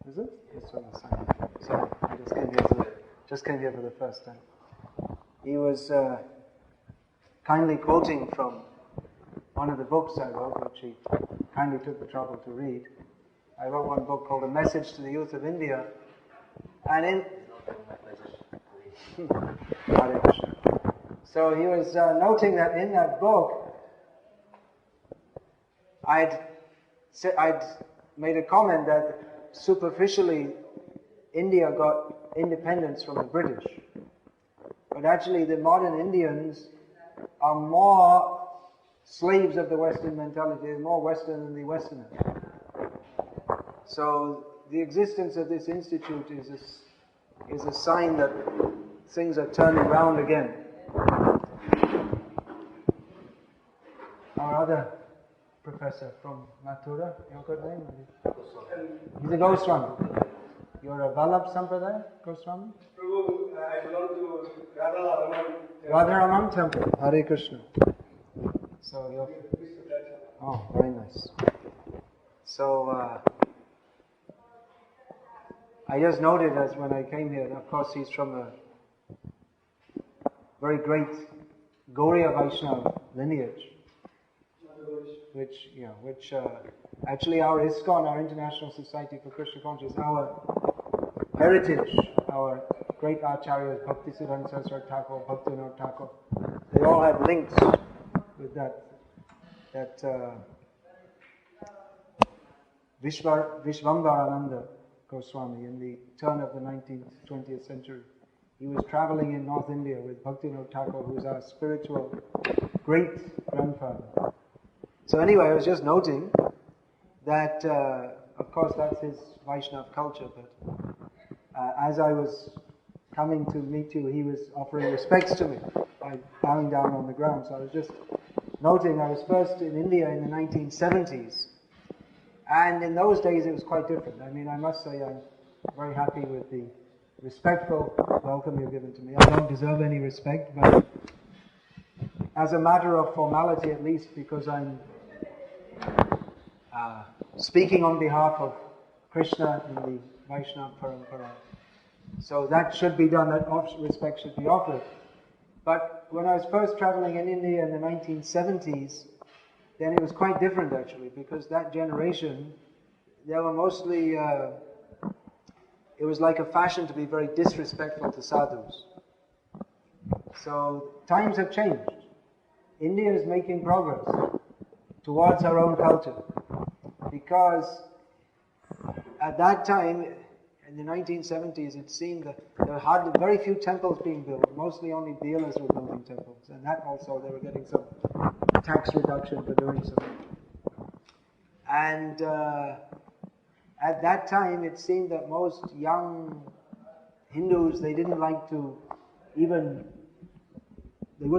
Is it? It's on the sign. Sorry, I just came here for the first time. He was kindly quoting from one of the books I wrote, which he kindly took the trouble to read. I wrote one book called A Message to the Youth of India, and in Hare Krishna. So he was noting that in that book, I'd made a comment that superficially India got independence from the British, but actually the modern Indians are more slaves of the Western mentality, more Western than the Westerners. So the existence of this institute is a sign that things are turning around again. Our other professor from Mathura, your good name? He's a Goswami. You're a Vallabh Sampradaya, Goswami? Prabhu, I belong to Radha Radharaman Temple. Hare Krishna. So you're... Oh, very nice. So, I just noted as when I came here, of course he's from a very great Gauriya Vaishnava lineage, which actually our ISKCON, our International Society for Krishna Consciousness, our heritage, our great acharyas, Bhakti Siddhanta Saraswati Thakur, Bhaktivinoda Thakur, they all have links with that Vishvambarananda Goswami in the turn of the 19th, 20th century. He was traveling in North India with Bhaktivinoda Thakur, who's our spiritual great-grandfather. So anyway, I was just noting that, of course, that's his Vaishnava culture, but as I was coming to meet you, he was offering respects to me by bowing down on the ground. So I was just noting I was first in India in the 1970s, and in those days it was quite different. I mean, I must say I'm very happy with the respectful welcome you've given to me. I don't deserve any respect, but as a matter of formality at least, because I'm speaking on behalf of Krishna in the Vaishnava Parampara. So that should be done, that respect should be offered. But when I was first traveling in India in the 1970s, then it was quite different actually, because that generation, they were mostly, it was like a fashion to be very disrespectful to sadhus. So times have changed. India is making progress towards our own culture, because at that time, in the 1970s, it seemed that there were hardly very few temples being built. Mostly only dealers were building temples, and that also they were getting some tax reduction for doing so. And at that time, it seemed that most young Hindus, they wouldn't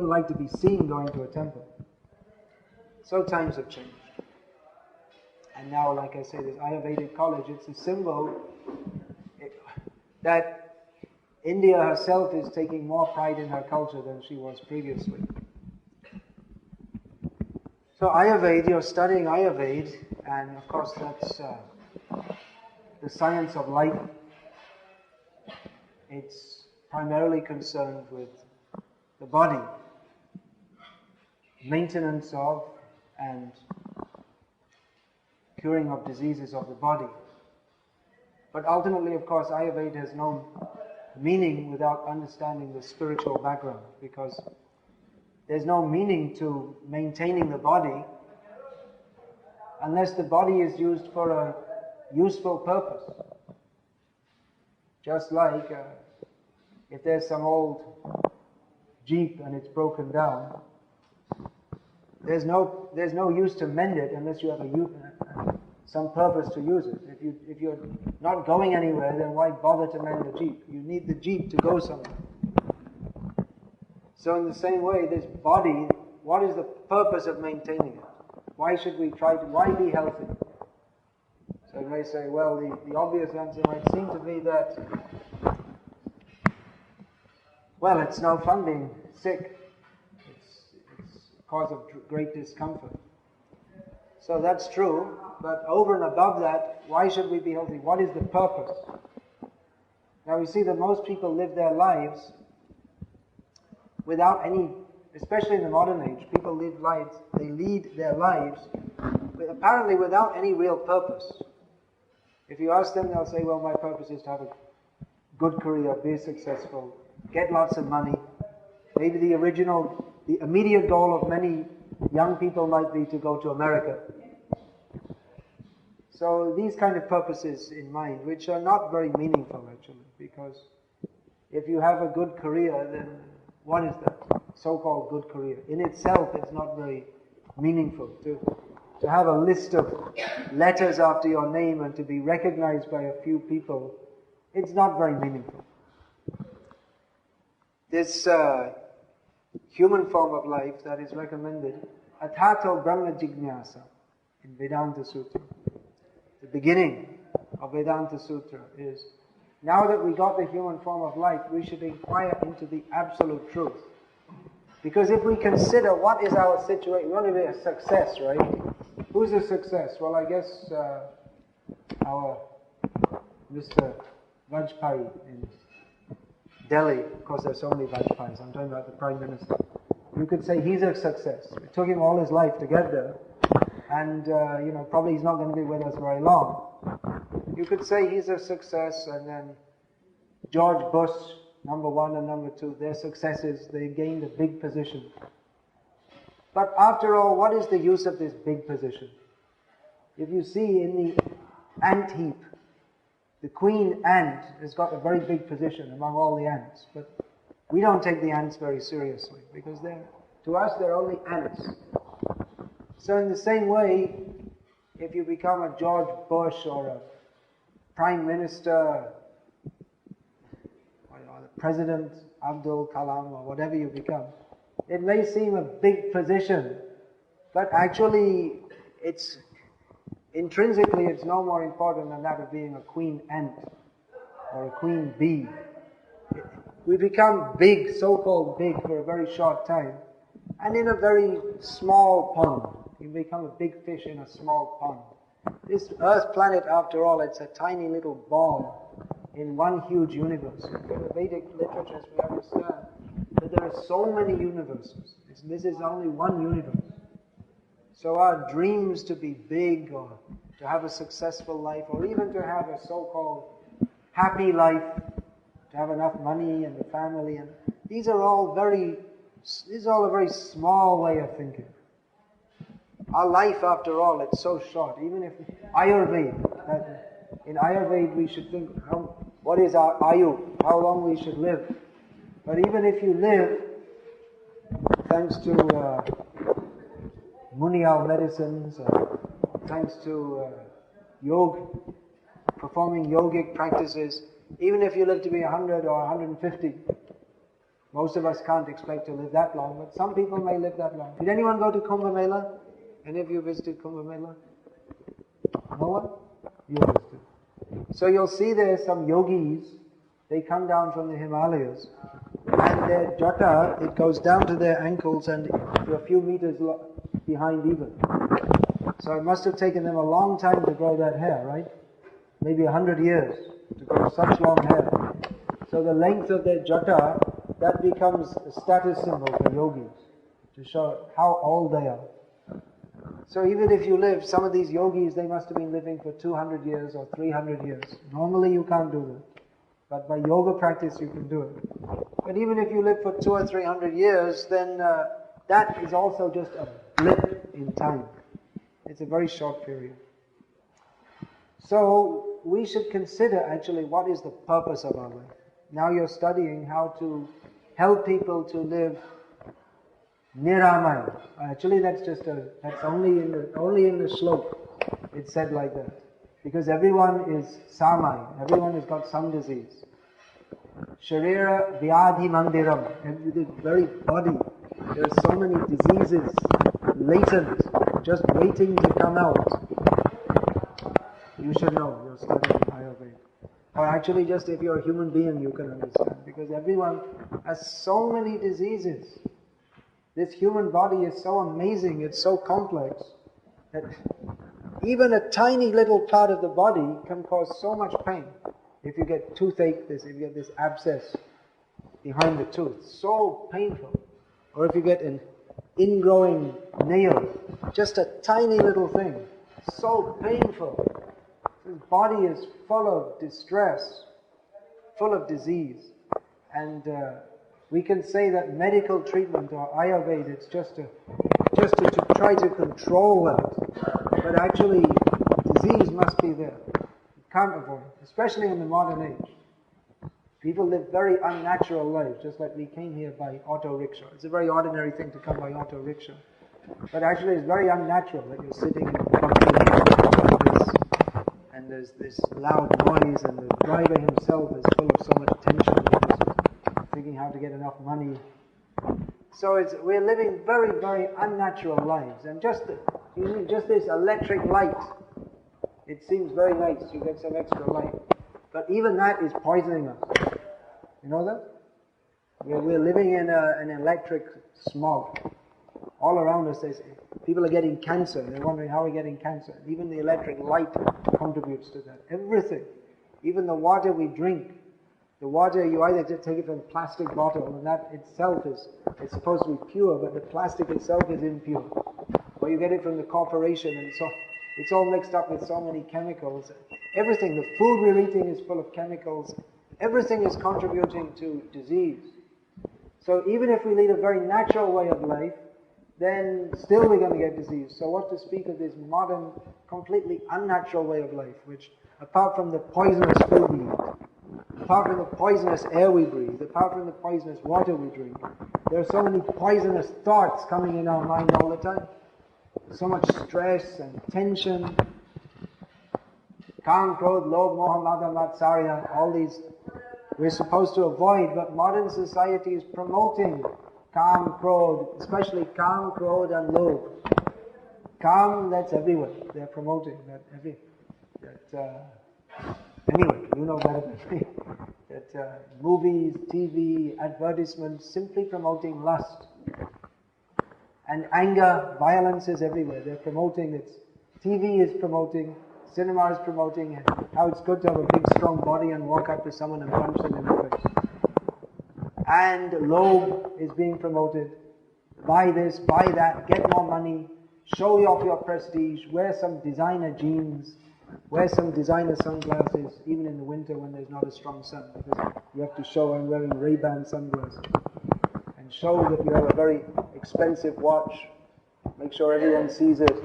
like to be seen going to a temple. So times have changed. And now, like I say, this Ayurvedic college, it's a symbol that India herself is taking more pride in her culture than she was previously. So Ayurveda, you're studying Ayurveda, and of course that's the science of life. It's primarily concerned with the body, maintenance of and curing of diseases of the body. But ultimately, of course, Ayurveda has no meaning without understanding the spiritual background, because there's no meaning to maintaining the body unless the body is used for a useful purpose. Just like if there's some old Jeep and it's broken down, there's no use to mend it unless you have some purpose to use it. If you're not going anywhere, then why bother to mend the Jeep? You need the Jeep to go somewhere. So in the same way, this body, what is the purpose of maintaining it? Why be healthy? So you may say, well, the obvious answer might seem to be that, well, it's no fun being sick. It's a cause of great discomfort. So that's true, but over and above that, why should we be healthy? What is the purpose? Now we see that most people live their lives without any, especially in the modern age, people they lead their lives apparently without any real purpose. If you ask them, they'll say, well, my purpose is to have a good career, be successful, get lots of money. Maybe the immediate goal of many young people might be to go to America. So these kind of purposes in mind, which are not very meaningful actually, because if you have a good career, then what is that so-called good career? In itself, it's not very meaningful. To have a list of letters after your name and to be recognized by a few people, it's not very meaningful. This human form of life that is recommended, Athato Brahma Jignasa in Vedanta Sutra. The beginning of Vedanta Sutra is, now that we got the human form of life, we should inquire into the absolute truth. Because if we consider what is our situation, we want to be a success, right? Who's a success? Well, I guess our Mr. Vajpayee in Delhi. Of course, there's so many Vajpayis. I'm talking about the Prime Minister. You could say he's a success. It took him all his life to get there. And, probably he's not going to be with us very long. You could say he's a success, and then George Bush, number 1 and number 2, their successes, they gained a big position. But after all, what is the use of this big position? If you see in the ant heap, the queen ant has got a very big position among all the ants, but we don't take the ants very seriously, because to us they're only ants. So in the same way, if you become a George Bush or a Prime Minister, or the President Abdul Kalam, or whatever you become, it may seem a big position, but actually intrinsically it's no more important than that of being a queen ant or a queen bee. We become big, so-called big, for a very short time, and in a very small pond. You become a big fish in a small pond. This Earth planet, after all, it's a tiny little ball in one huge universe. In the Vedic literatures we understand that there are so many universes. This is only one universe. So our dreams to be big, or to have a successful life, or even to have a so-called happy life, to have enough money and a family, and these are all a very small way of thinking. Our life, after all, it's so short. Even if in Ayurveda we should think, what is our ayu, how long we should live. But even if you live, thanks to Munial medicines, thanks to performing yogic practices, even if you live to be 100 or 150, most of us can't expect to live that long, but some people may live that long. Did anyone go to Kumbh Mela? Any of you visited Kumbh Mela? No one? You visited. So you'll see there some yogis, they come down from the Himalayas, and their jata, it goes down to their ankles and to a few meters behind even. So it must have taken them a long time to grow that hair, right? Maybe 100 years to grow such long hair. So the length of their jata, that becomes a status symbol for yogis, to show how old they are. So even if you live, some of these yogis, they must have been living for 200 years or 300 years. Normally you can't do that. But by yoga practice you can do it. But even if you live for 200 or 300 years, then that is also just a blip in time. It's a very short period. So we should consider actually what is the purpose of our life. Now you're studying how to help people to live Niramaya. Actually, that's only in the slok. It's said like that, because everyone is samai. Everyone has got some disease. Sharira vyadhi mandiram. The very body. There are so many diseases latent, just waiting to come out. You should know. You're studying Ayurveda. Or actually, just if you're a human being, you can understand, because everyone has so many diseases. This human body is so amazing, it's so complex, that even a tiny little part of the body can cause so much pain. If you get toothache, if you get this abscess behind the tooth, so painful. Or if you get an ingrowing nail, just a tiny little thing, so painful. His body is full of distress, full of disease. And we can say that medical treatment or Ayurveda, it's just to try to control that. But actually, disease must be there. You can't avoid it, especially in the modern age. People live very unnatural lives, just like we came here by auto rickshaw. It's a very ordinary thing to come by auto rickshaw. But actually it's very unnatural that you're sitting in a company like this, and there's this loud noise, and the driver himself is full of so much tension, just thinking how to get enough money. So we're living very, very unnatural lives. And just this electric light, it seems very nice, you get some extra light. But even that is poisoning us. You know that? We're living in an electric smog. All around us, people are getting cancer. They're wondering how we're getting cancer. Even the electric light contributes to that. Everything. Even the water we drink. The water, you either take it from a plastic bottle, and that itself it's supposed to be pure, but the plastic itself is impure. Or you get it from the corporation, and so it's all mixed up with so many chemicals. Everything, the food we're eating is full of chemicals. Everything is contributing to disease. So even if we lead a very natural way of life, then still we're going to get disease. So what to speak of this modern, completely unnatural way of life, which apart from the poisonous food we eat, apart from the poisonous air we breathe, apart from the poisonous water we drink, there are so many poisonous thoughts coming in our mind all the time. So much stress and tension. Kam, Krodh, Lobh, Moha, Mada, Matsarya, all these we're supposed to avoid, but modern society is promoting Kam, Krodh, especially Kam, Krodh and Lobh. Kam, that's everywhere. They're promoting that anyway, you know better than me. That movies, TV, advertisements, simply promoting lust. And anger, violence is everywhere. They're promoting it. TV is promoting, cinema is promoting, and how it's good to have a big strong body and walk up to someone and punch them in the face. And Lobh is being promoted. Buy this, buy that, get more money, show off your prestige, wear some designer jeans, wear some designer sunglasses, even in the winter when there's not a strong sun, because you have to show I'm wearing Ray-Ban sunglasses. And show that you have a very expensive watch. Make sure everyone sees it.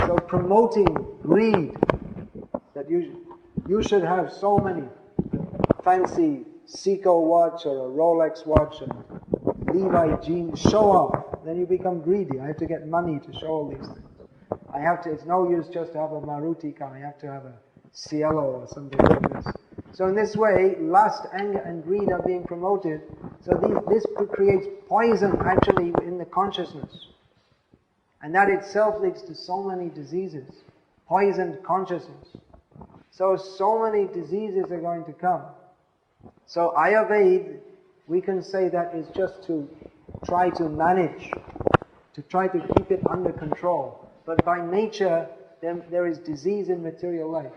So promoting greed, that you should have so many fancy Seiko watch or a Rolex watch and Levi jeans, show off. Then you become greedy. I have to get money to show all these things. It's no use just to have a Maruti car. I have to have a Cielo or something like this. So in this way, lust, anger and greed are being promoted. So this creates poison actually in the consciousness. And that itself leads to so many diseases. Poisoned consciousness. So many diseases are going to come. So Ayurveda, we can say that is just to try to manage, to try to keep it under control. But by nature, there is disease in material life.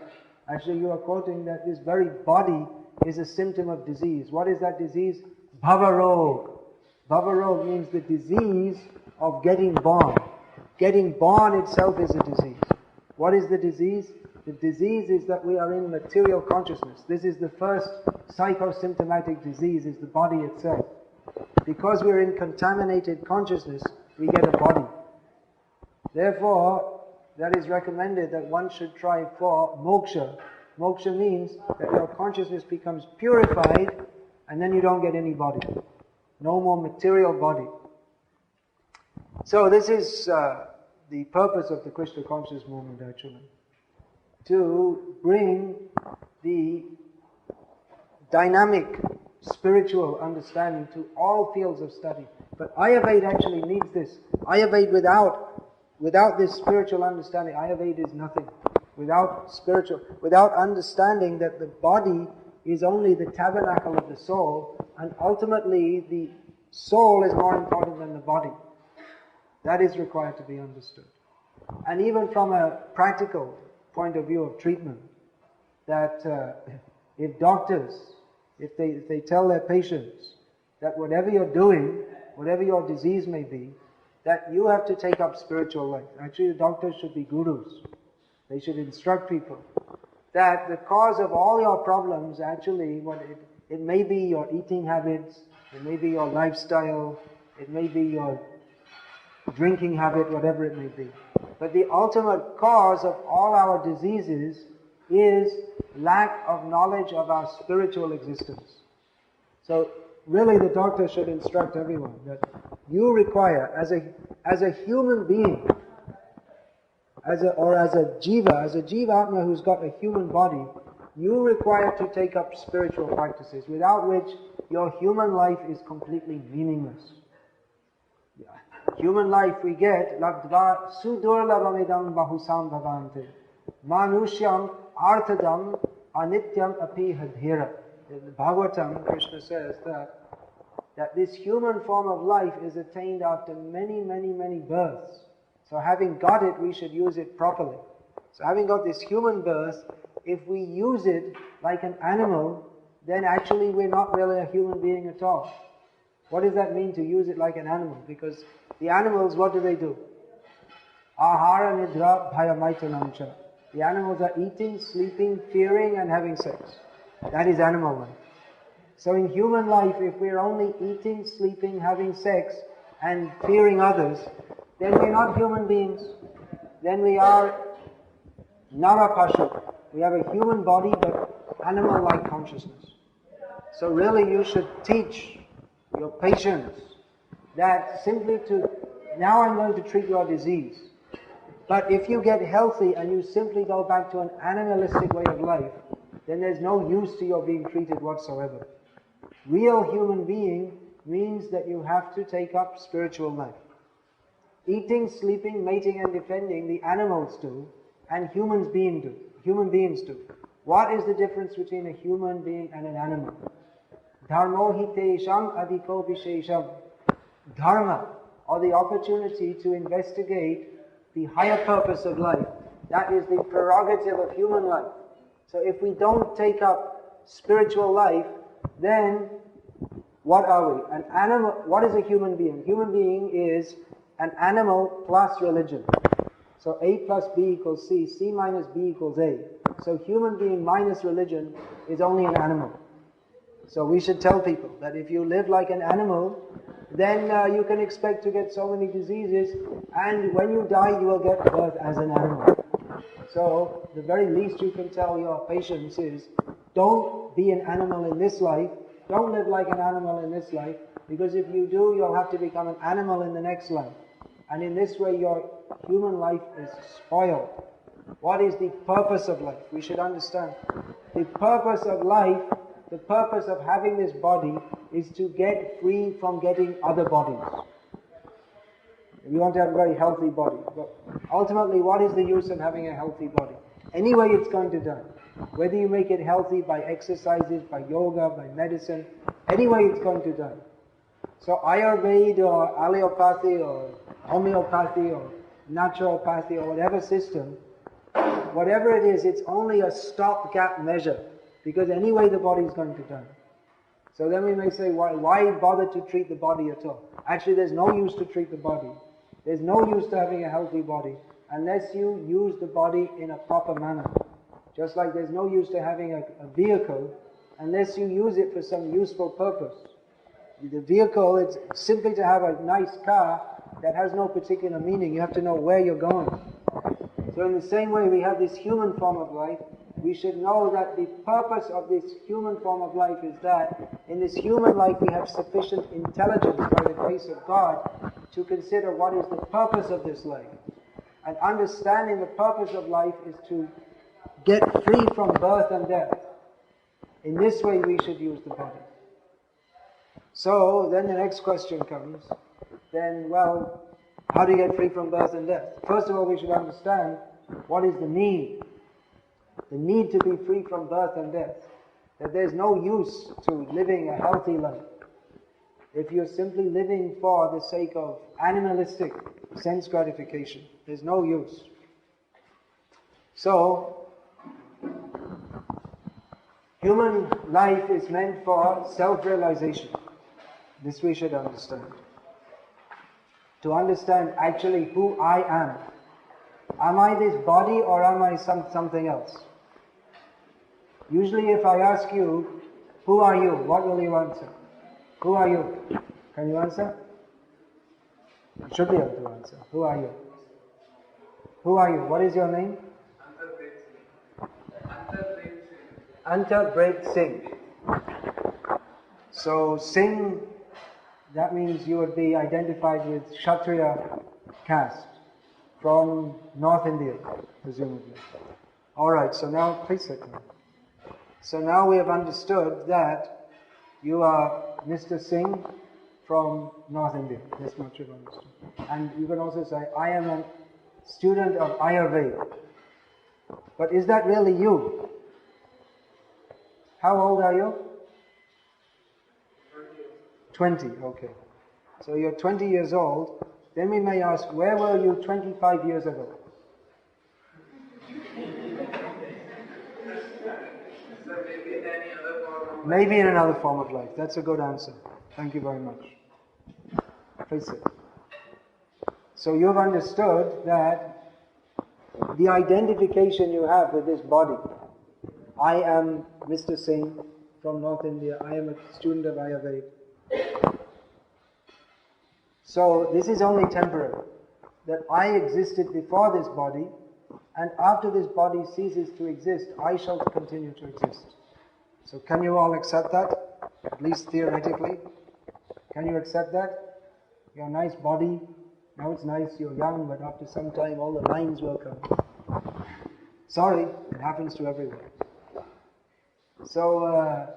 Actually, you are quoting that this very body is a symptom of disease. What is that disease? Bhavarog. Bhavarog means the disease of getting born. Getting born itself is a disease. What is the disease? The disease is that we are in material consciousness. This is the first psychosymptomatic disease, is the body itself. Because we're in contaminated consciousness, we get a body. Therefore, that is recommended that one should try for moksha. Moksha means that your consciousness becomes purified and then you don't get any body. No more material body. So this is the purpose of the Krishna conscious movement actually. To bring the dynamic spiritual understanding to all fields of study. But Ayurveda actually needs this. Ayurveda without this spiritual understanding, Ayurveda is nothing. Without understanding that the body is only the tabernacle of the soul, and ultimately the soul is more important than the body. That is required to be understood. And even from a practical point of view of treatment, that if doctors, if they tell their patients that whatever you're doing, whatever your disease may be, that you have to take up spiritual life. Actually, the doctors should be gurus. They should instruct people that the cause of all your problems, actually, it may be your eating habits, it may be your lifestyle, it may be your drinking habit, whatever it may be. But the ultimate cause of all our diseases is lack of knowledge of our spiritual existence. So really the doctor should instruct everyone that you require, as a human being, as a jiva-atma who's got a human body, you require to take up spiritual practices, without which your human life is completely meaningless. Human life we get, labdva sudurlabhamidam bahusam bhavante, manushyam arthadam anityam api hadhira. In the Bhagavatam, Krishna says that this human form of life is attained after many, many, many births. So having got it, we should use it properly. So having got this human birth, if we use it like an animal, then actually we're not really a human being at all. What does that mean, to use it like an animal? Because the animals, what do? Ahara nidra bhayamaitanamcha. The animals are eating, sleeping, fearing and having sex. That is animal life. So in human life, if we're only eating, sleeping, having sex and fearing others, then we're not human beings. Then we are narapashu. We have a human body but animal-like consciousness. So really you should teach your patients that simply now I'm going to treat your disease. But if you get healthy and you simply go back to an animalistic way of life, then there's no use to your being treated whatsoever. Real human being means that you have to take up spiritual life. Eating, sleeping, mating and defending, the animals do, and human beings do. What is the difference between a human being and an animal? Dharmo hitesham adhiko vishesham. Dharma, or the opportunity to investigate the higher purpose of life. That is the prerogative of human life. So if we don't take up spiritual life, then what are we? An animal. What is a human being? Human being is an animal plus religion. So A plus B equals C, C minus B equals A. So human being minus religion is only an animal. So we should tell people that if you live like an animal, then you can expect to get so many diseases, and when you die you will get birth as an animal. So the very least you can tell your patients is, don't be an animal in this life, don't live like an animal in this life, because if you do, you'll have to become an animal in the next life. And in this way your human life is spoiled. What is the purpose of life? We should understand. The purpose of life, the purpose of having this body, is to get free from getting other bodies. We want to have a very healthy body. But ultimately, what is the use of having a healthy body? Anyway, it's going to die. Whether you make it healthy by exercises, by yoga, by medicine, anyway, it's going to die. So Ayurveda or allopathy or homeopathy or naturopathy or whatever system, whatever it is, it's only a stopgap measure. Because anyway the body is going to die. So then we may say, why bother to treat the body at all? Actually, there's no use to treat the body. There's no use to having a healthy body unless you use the body in a proper manner. Just like there's no use to having a vehicle unless you use it for some useful purpose. The vehicle, it's simply to have a nice car that has no particular meaning. You have to know where you're going. So in the same way, we have this human form of life. We should know that the purpose of this human form of life is that in this human life we have sufficient intelligence by the grace of God to consider what is the purpose of this life. And understanding the purpose of life is to get free from birth and death. In this way we should use the body. So then the next question comes, then well, how do you get free from birth and death? First of all, we should understand what is the need. The need to be free from birth and death. That there's no use to living a healthy life. if you're simply living for the sake of animalistic sense gratification, there's no use. So, human life is meant for self-realization. This we should understand. To understand actually who I am. Am I this body or am I something else? Usually if I ask you, who are you? What will you answer? Who are you? Can you answer? You should be able to answer. Who are you? Who are you? What is your name? Antabret Singh. So Singh, that means you would be identified with Kshatriya caste from North India, presumably. Alright, so now, please sit down. So now we have understood that you are Mr. Singh from North India. This much you've understood. And you can also say, I am a student of Ayurveda. But is that really you? How old are you? 20, okay. So you're 20 years old. Then we may ask, where were you 25 years ago? Maybe in another form of life. That's a good answer. Thank you very much. Please sit. So you've understood that the identification you have with this body, I am Mr. Singh from North India, I am a student of Ayurveda. So this is only temporary. That I existed before this body, and after this body ceases to exist, I shall continue to exist. So can you all accept that? At least theoretically. Can you accept that? Your nice body, now it's nice, you're young, but after some time all the lines will come. Sorry, it happens to everyone. So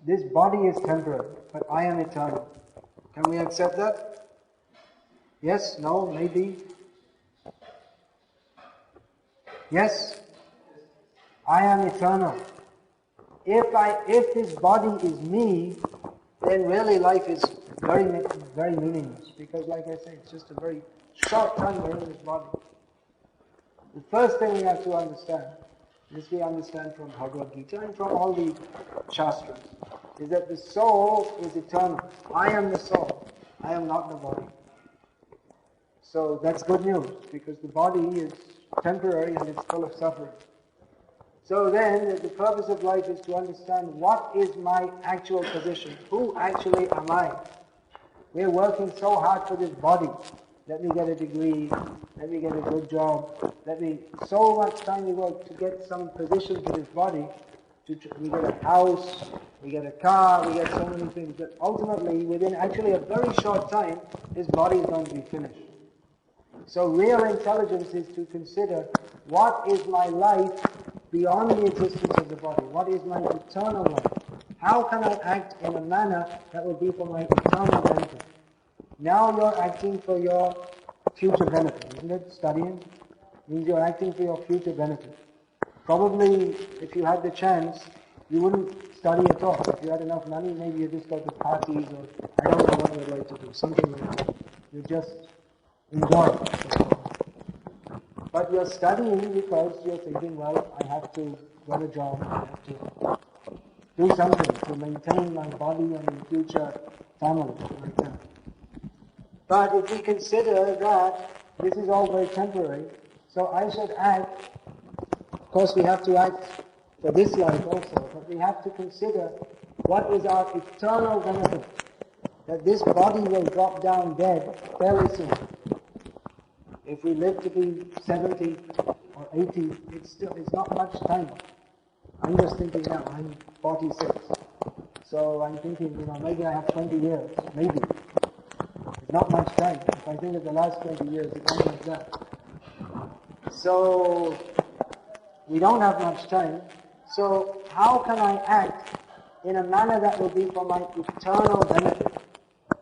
this body is temporary, but I am eternal. Can we accept that? Yes? No? Maybe? Yes? I am eternal. If this body is me, then really life is very meaningless. Because like I say, it's just a very short time we're in this body. The first thing we have to understand, this we understand from Bhagavad Gita and from all the Shastras, is that the soul is eternal. I am the soul. I am not the body. So that's good news, because the body is temporary and it's full of suffering. So then, the purpose of life is to understand what is my actual position. Who actually am I? We're working so hard for this body. Let me get a degree, let me get a good job, so much time we work to get some position for this body. We get a house, we get a car, we get so many things. But ultimately, within actually a very short time, this body is going to be finished. So real intelligence is to consider, what is my life beyond the existence of the body? What is my eternal life? How can I act in a manner that will be for my eternal benefit? Now you're acting for your future benefit, isn't it? Studying means you're acting for your future benefit. Probably, if you had the chance, you wouldn't study at all. If you had enough money, maybe you just go to parties, or I don't know what you'd like to do, something like that. You just enjoy it. But you're studying because you're thinking, well, I have to get a job, I have to do something to maintain my body and in future family, like that. But if we consider that this is all very temporary, so I should act, of course we have to act for this life also, but we have to consider what is our eternal benefit, that this body will drop down dead fairly soon. If we live to be 70 or 80, it's not much time. I'm just thinking now, I'm 46. So I'm thinking, maybe I have 20 years, maybe. It's not much time. If I think of the last 20 years, it's not like that. So we don't have much time. So how can I act in a manner that will be for my eternal benefit?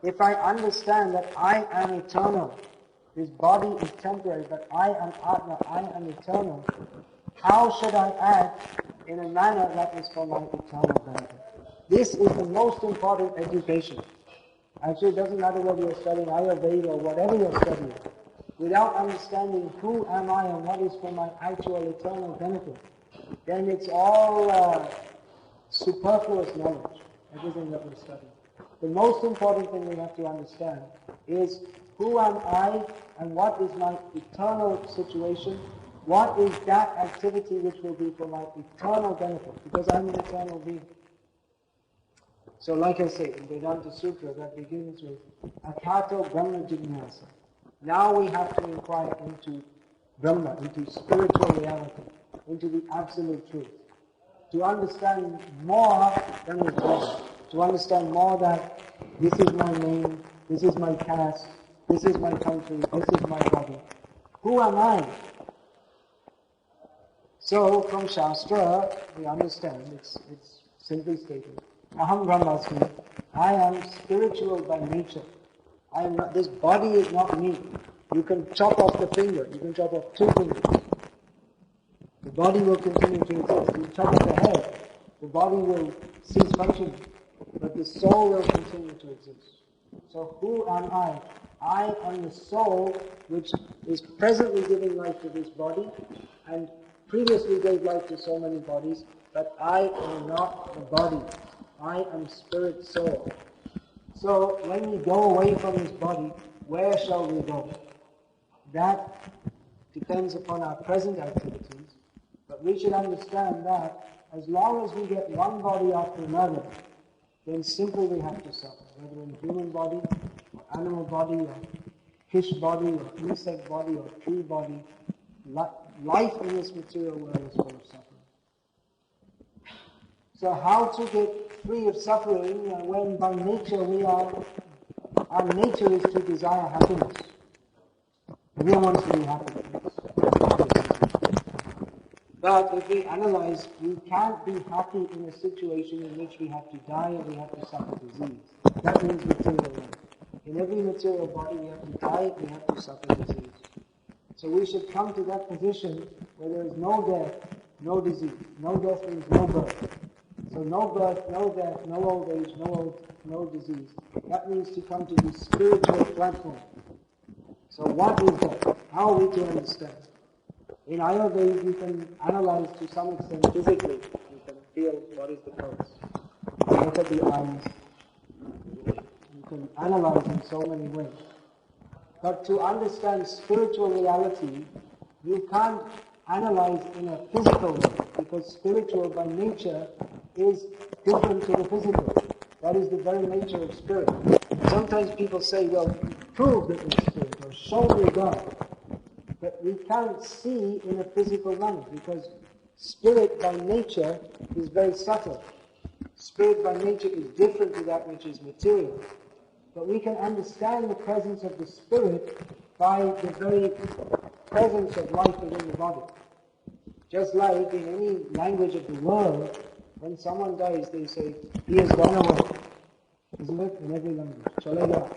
If I understand that I am eternal, this body is temporary, but I am Atma, I am eternal, how should I act in a manner that is for my eternal benefit? This is the most important education. Actually, it doesn't matter whether you're studying Ayurveda or whatever you're studying. Without understanding who am I and what is for my actual eternal benefit, then it's all superfluous knowledge, everything that we're studying. The most important thing we have to understand is who am I and what is my eternal situation, what is that activity which will be for my eternal benefit, because I'm an eternal being. So like I say, in Vedanta Sutra, that begins with Akato Brahma Jignasa. Now we have to inquire into Brahma, into spiritual reality, into the absolute truth. To understand more than is body. To understand more that this is my name, this is my caste, this is my country, this is my body. Who am I? So from Shastra, we understand, it's simply stated, Aham Brahmasmi, I am spiritual by nature. I am not, this body is not me. You can chop off the finger, you can chop off 2 fingers. The body will continue to exist. You chop off the head, the body will cease functioning, but the soul will continue to exist. So who am I? I am the soul which is presently giving life to this body and previously gave life to so many bodies, but I am not the body. I am spirit soul. So when we go away from this body, where shall we go? That depends upon our present activities, but we should understand that as long as we get one body after another, then simply we have to suffer, whether in human body, or animal body, or fish body, or insect body, or tree body. Life in this material world is full of suffering. So how to get free of suffering when by nature our nature is to desire happiness. Everyone wants to be happy. But if we analyze, we can't be happy in a situation in which we have to die and we have to suffer disease. That means material life. In every material body we have to die, we have to suffer disease. So we should come to that position where there is no death, no disease. No death means no birth. So no birth, no death, no old age, no disease. That means to come to the spiritual platform. So what is that? How are we to understand? In Ayurveda, you can analyze to some extent physically. You can feel what is the pulse. You can look at the eyes. You can analyze in so many ways. But to understand spiritual reality, you can't analyze in a physical way, because spiritual by nature is different to the physical. That is the very nature of spirit. Sometimes people say, well, prove that it's spirit, or show me God. But we can't see in a physical manner, because spirit by nature is very subtle. Spirit by nature is different to that which is material. But we can understand the presence of the spirit by the very presence of life within the body. Just like in any language of the world, when someone dies, they say, he has gone away. Isn't it? In every language. Chale gaya.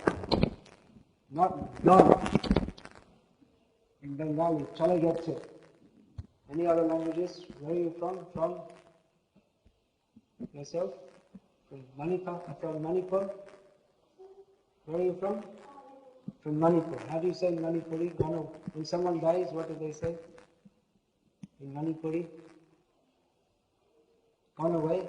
Not gone. In Bengali, chale getse. Any other languages? Where are you from? From? Yourself? From Manipal? From Manipal? Where are you from? From Manipur. How do you say Manipuri? When someone dies, what do they say? In Manipuri? Gone away?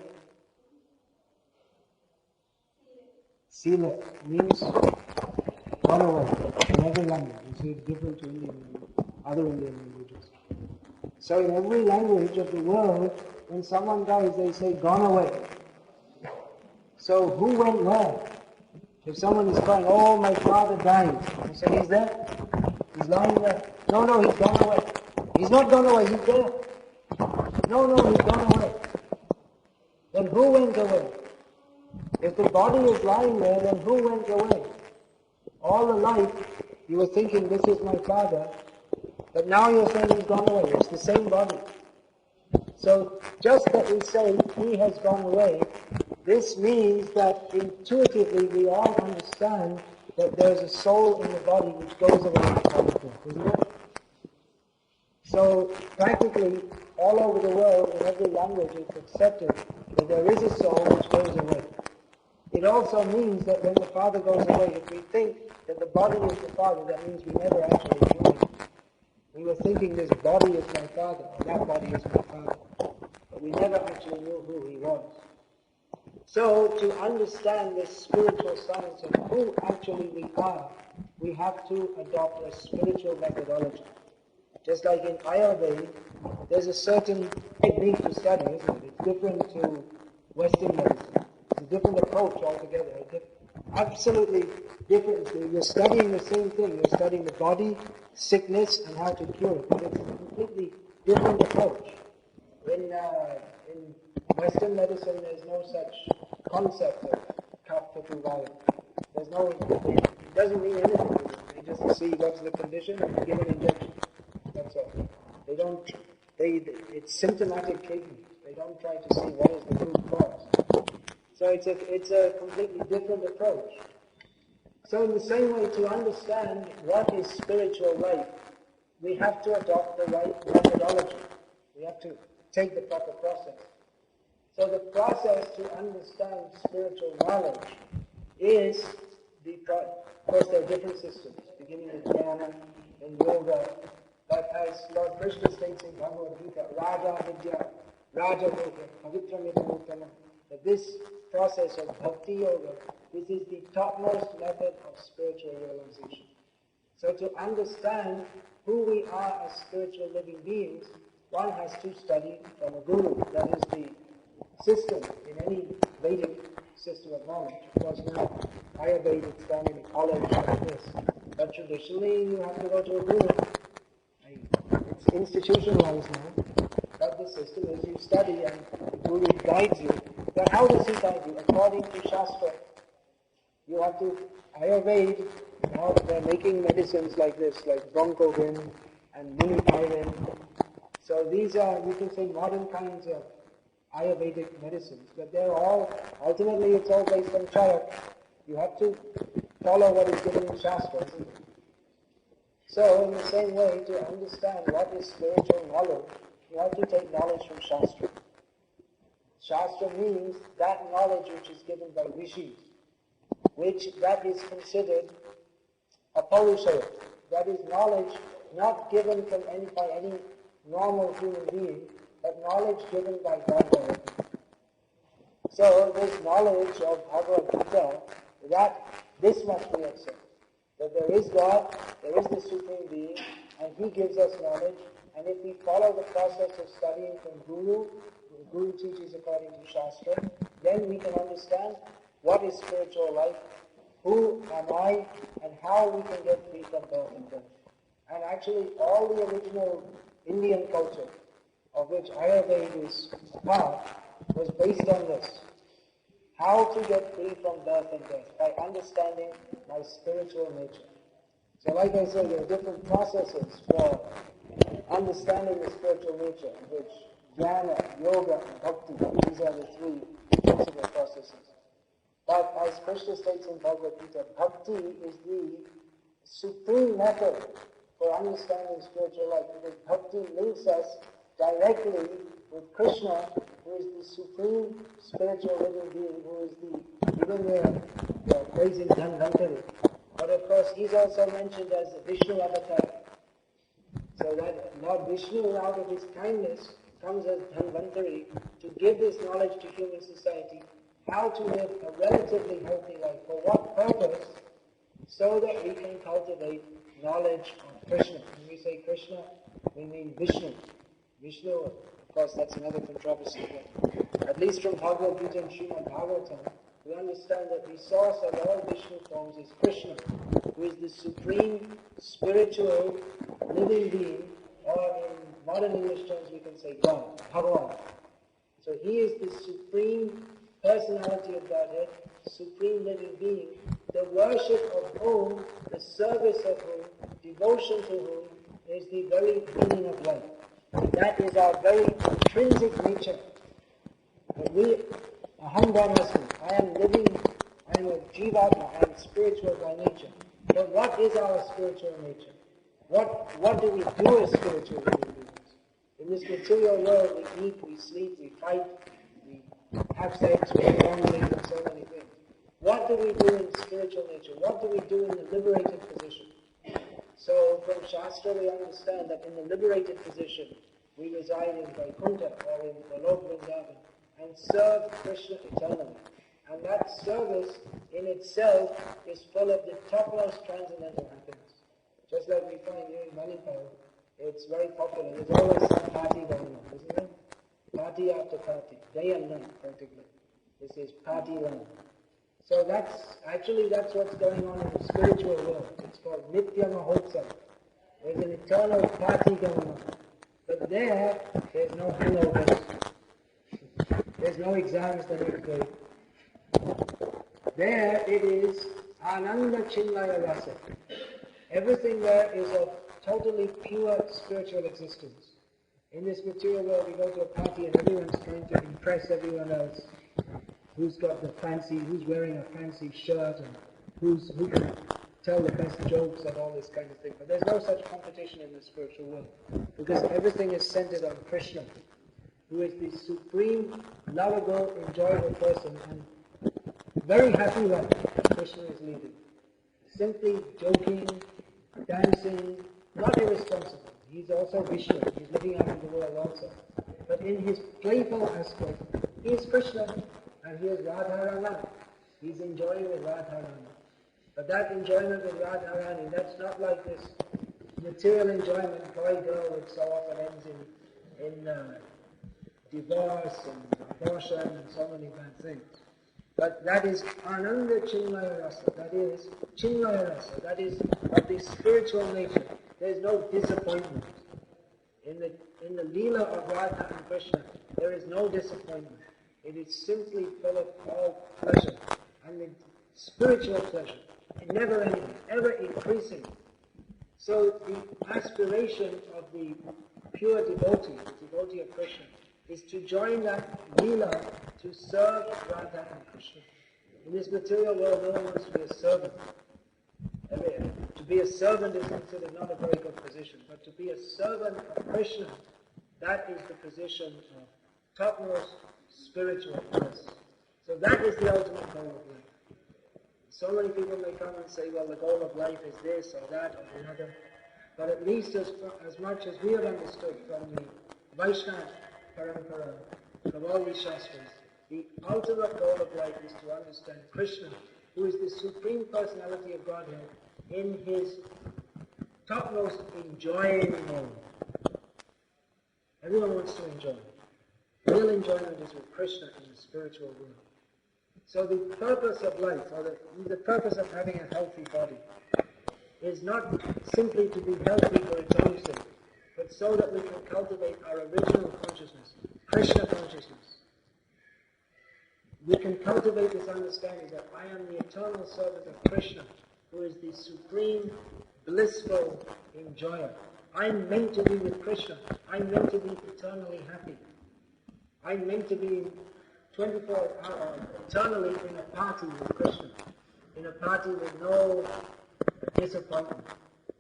Sila means gone away. In every language. You see, it's different to other Indian languages. So in every language of the world, when someone dies, they say gone away. So who went where? If someone is crying, oh, my father died, you say, he's there? He's lying there? No, he's gone away. He's not gone away, he's there. No, he's gone away. Then who went away? If the body is lying there, then who went away? All the life, you were thinking, this is my father, but now you're saying he's gone away. It's the same body. So just that we say he has gone away, this means that intuitively we all understand that there's a soul in the body which goes away from the death, isn't it? So practically all over the world, in every language, it's accepted that there is a soul which goes away. It It also means that when the father goes away, if we think that the body is the father, that means we never actually knew him. We were thinking this body is my father, or that body is my father, but we never actually knew who he was. So to understand this spiritual science of who actually we are, we have to adopt a spiritual methodology. Just like in Ayurveda, there's a certain technique to study, isn't it? It's different to Western medicine. It's a different approach altogether. Absolutely different. You're studying the same thing. You're studying the body, sickness, and how to cure it. But it's a completely different approach. In Western medicine, there's no such concept of kapha vaya. There's no, it doesn't mean anything. They just see what's the condition and give an injection. That's all. They don't, it's symptomatic treatment. They don't try to see what is the root cause. So it's a completely different approach. So in the same way, to understand what is spiritual life, we have to adopt the right methodology. We have to take the proper process. So the process to understand spiritual knowledge is, of course there are different systems, beginning with jnana and yoga, but as Lord Krishna states in Bhagavad Gita, Raja Vidya, Raja Yoga, Pavitra Midamutana, that this process of bhakti yoga, this is the topmost method of spiritual realization. So to understand who we are as spiritual living beings, one has to study from a guru. That is the system in any Vedic system of knowledge. Of course now, Ayurveda is done in a college like this. But traditionally you have to go to a guru. It's institutionalized now. But the system is you study and the guru guides you. But how does he guide you? According to Shastra. You have to, Ayurveda, now they're making medicines like this, like Broncovin and Manipal. So these are, you can say, modern kinds of Ayurvedic medicines, but they're all, ultimately it's all based on Charak. You have to follow what is given in Shastra. So in the same way, to understand what is spiritual knowledge, you have to take knowledge from Shastra. Shastra means that knowledge which is given by rishis, that is considered a Paurushaya. That is knowledge not given by any normal human being, but knowledge given by God directly. So this knowledge of Bhagavad Gita, this much we accept, that there is God, there is the Supreme Being, and He gives us knowledge, and if we follow the process of studying from Guru, the Guru teaches according to Shastra, then we can understand what is spiritual life, who am I, and how we can get free from birth and death. And actually all the original Indian culture, of which Ayurveda is a part, was based on this. How to get free from birth and death, by understanding my spiritual nature. So like I said, there are different processes for understanding the spiritual nature, which jnana, yoga, and bhakti, these are the three principal processes. But as Krishna states in Bhagavad Gita, bhakti is the supreme method for understanding spiritual life, because bhakti links us directly with Krishna, who is the supreme spiritual living being, who is even they're praising Dhanvantari. But of course, he's also mentioned as Vishnu avatar. So that Lord Vishnu, out of his kindness, comes as Dhanvantari to give this knowledge to human society, how to live a relatively healthy life. For what purpose? So that we can cultivate knowledge of Krishna. When we say Krishna, we mean Vishnu. Vishnu, of course, that's another controversy, but at least from Bhagavad Gita and Srimad Bhagavatam, we understand that the source of all Vishnu forms is Krishna, who is the supreme spiritual living being, or in modern English terms we can say God, Bhagavan. So he is the supreme personality of Godhead, supreme living being, the worship of whom, the service of whom, devotion to whom is the very meaning of life. That is our very intrinsic nature. That we, aham brahmasmi, I am living, I am a jivatma, I am spiritual by nature. But what is our spiritual nature? What do we do as spiritual living beings? In this material world, we eat, we sleep, we fight, we have sex, we have wrongdoing, and so many things. what do we do in spiritual nature? What do we do in the liberated position? So from Shastra we understand that in the liberated position, we reside in Vaikuntha or in Golok Vrindavan and serve Krishna eternally. And that service in itself is full of the topmost transcendental happiness. Just like we find here in Manipal, it's very popular. There's always some party going on, isn't there? Party after party, day and night practically. This is party land. So that's what's going on in the spiritual world. It's called Nitya Mahotsav. There's an eternal party going on. But there's no hangovers. There's no exams the next day. There it is Ananda Chinmaya Rasa. Everything there is of totally pure spiritual existence. In this material world, we go to a party and everyone's trying to impress everyone else. Who's wearing a fancy shirt, and who can tell the best jokes and all this kind of thing. But there's no such competition in the spiritual world, because everything is centered on Krishna, who is the supreme, lovable, enjoyable person, and very happy life Krishna is leading. Simply joking, dancing, not irresponsible. He's also Vishnu, he's living out in the world also. But in his playful aspect, he is Krishna, and he is Radharani. He's enjoying with Radharani. But that enjoyment with Radharani, that's not like this material enjoyment, boy girl, which so often ends in divorce and abortion and so many bad things. But that is Ananda Chinmaya Rasa, that is Chinmaya Rasa, that is of the spiritual nature. There is no disappointment. In the Leela of Radha and Krishna, there is no disappointment. It is simply full of all pleasure, and the spiritual pleasure, never ending, ever increasing. So the aspiration of the pure devotee, the devotee of Krishna, is to join that Leela to serve Radha and Krishna. In this material world, no one wants to be a servant. To be a servant is considered not a very good position, but to be a servant of Krishna, that is the position of topmost spiritual bliss. So that is the ultimate goal of life. So many people may come and say, well, the goal of life is this or that or the other. But at least as much as we have understood from the Vaishnava Parampara, from all these Shastras, the ultimate goal of life is to understand Krishna, who is the Supreme Personality of Godhead, in his topmost enjoying mode. Everyone wants to enjoy. Real enjoyment is with Krishna in the spiritual world. So the purpose of life, or the purpose of having a healthy body, is not simply to be healthy for its own sake, but so that we can cultivate our original consciousness, Krishna consciousness. We can cultivate this understanding that I am the eternal servant of Krishna, who is the supreme, blissful enjoyer. I'm meant to be with Krishna. I'm meant to be eternally happy. I'm meant to be 24 hours eternally in a party with Krishna, in a party with no disappointment,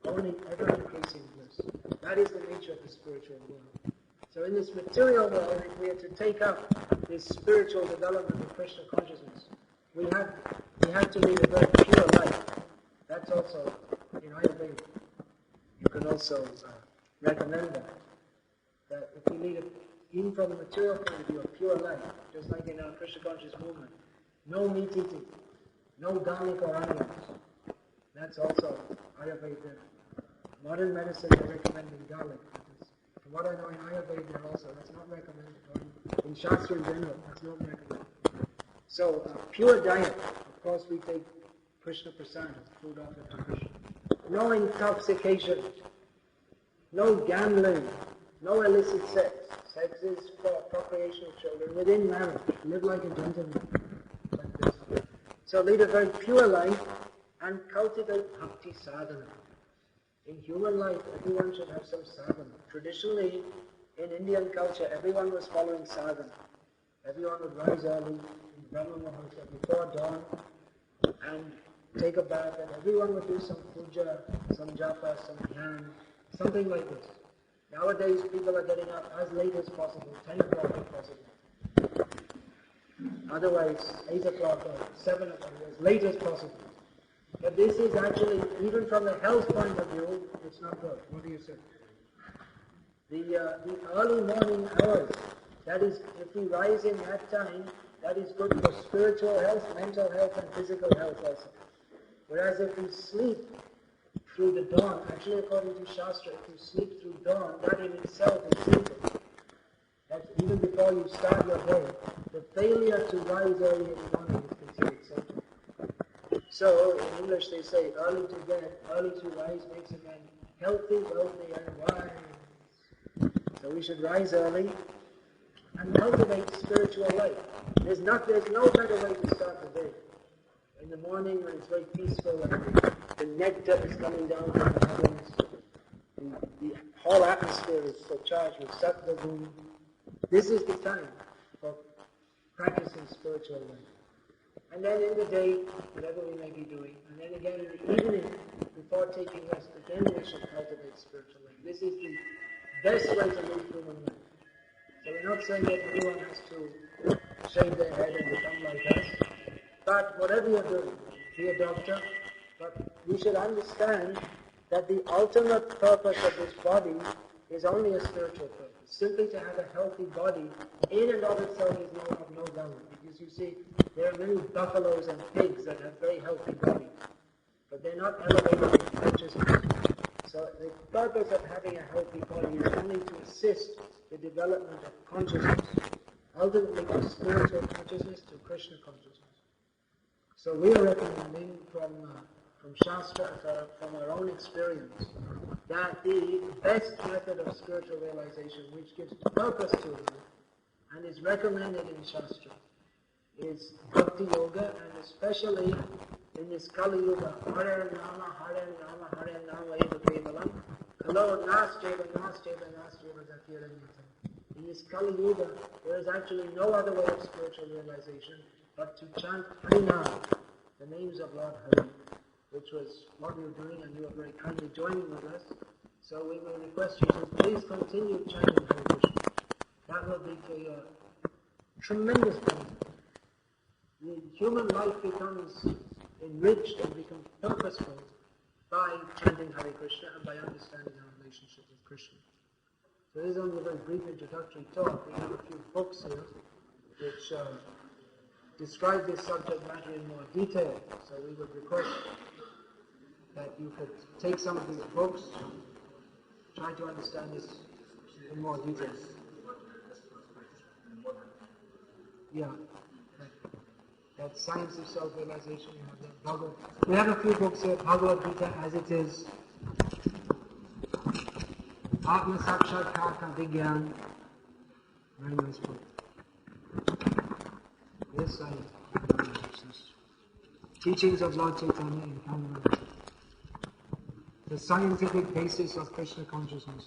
only ever-increasing bliss. That is the nature of the spiritual world. So in this material world, if we are to take up this spiritual development of Krishna consciousness, we have to lead a very pure life. That's also in Ayurveda. You can also recommend that if we lead even from the material point of view, a pure life, just like in our Krishna conscious movement, no meat eating, no garlic or onions. That's also Ayurveda. Modern medicine is recommending garlic. From what I know in Ayurveda also, that's not recommended. Or in Shastra in general, that's not recommended. So, pure diet. Of course, we take Krishna Prasad, food offered to Krishna. No intoxication, no gambling, no illicit sex. Sex is for procreation of children within marriage. Live like a gentleman, like this. So lead a very pure life and cultivate bhakti sadhana. In human life, everyone should have some sadhana. Traditionally, in Indian culture, everyone was following sadhana. Everyone would rise early in Brahma Muhurta before dawn and take a bath, and everyone would do some puja, some japa, some dhyan, something like this. Nowadays, people are getting up as late as possible, 10 o'clock if possible. Otherwise, 8 o'clock or 7 o'clock, as late as possible. But this is actually, even from the health point of view, it's not good. What do you say? The early morning hours, that is, if we rise in that time, that is good for spiritual health, mental health, and physical health also. Whereas if we sleep through the dawn, actually according to Shastra, if you sleep through dawn, that in itself is sinful. That's even before you start your day. The failure to rise early in the morning is considered sinful. So, in English they say, early to bed, early to rise makes a man healthy, wealthy, and wise. So we should rise early and cultivate spiritual life. There's no better way to start the day. In the morning when it's very peaceful and the nectar is coming down from the heavens, the whole atmosphere is so charged with sattva guna. This is the time for practicing spiritual life. And then in the day, whatever we may be doing, and then again in the evening, before taking rest, again we should cultivate spiritual life. This is the best way to live human life. So we're not saying that everyone has to shave their head and become like us, but whatever you're doing, be a doctor, but you should understand that the ultimate purpose of this body is only a spiritual purpose. Simply to have a healthy body in and of itself is of no value. Because you see, there are many buffaloes and pigs that have very healthy bodies, but they're not elevated in consciousness. So the purpose of having a healthy body is only to assist the development of consciousness, ultimately from spiritual consciousness to Krishna consciousness. So we are recommending from Shastra, from our own experience, that the best method of spiritual realization, which gives purpose to life and is recommended in Shastra, is Bhakti Yoga, and especially in this Kali Yuga, Hare Nama, Hare Nama, Hare Nama, Eva Kevalam, Kalo Nascheva, Nascheva, Nascheva, Zakiranyata. In this Kali Yuga, there is actually no other way of spiritual realization but to chant Harinam, the names of Lord Hari, which was what we were doing, and you were very kindly joining with us. So we will request you to please continue chanting Hare Krishna. That will be to your tremendous benefit. The human life becomes enriched and becomes purposeful by chanting Hare Krishna and by understanding our relationship with Krishna. So this is only a very brief introductory talk. We have a few books here which describe this subject matter in more detail. So we would request that you could take some of these books, try to understand this in more detail. Yeah. That science of self-realization, you have that Bhagavad. We have a few books here, Bhagavad Gita as it is, Atma Sakshatkar Ka Vigyan, very nice book. This side, Teachings of Lord Chaitanya in Kannada. The scientific basis of Krishna consciousness.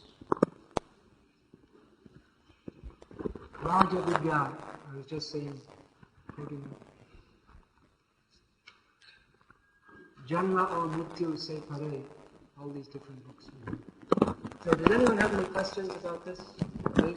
Raja Vidya, I was just saying, Janma or Mrityu Se Pare, all these different books. So does anyone have any questions about this, please?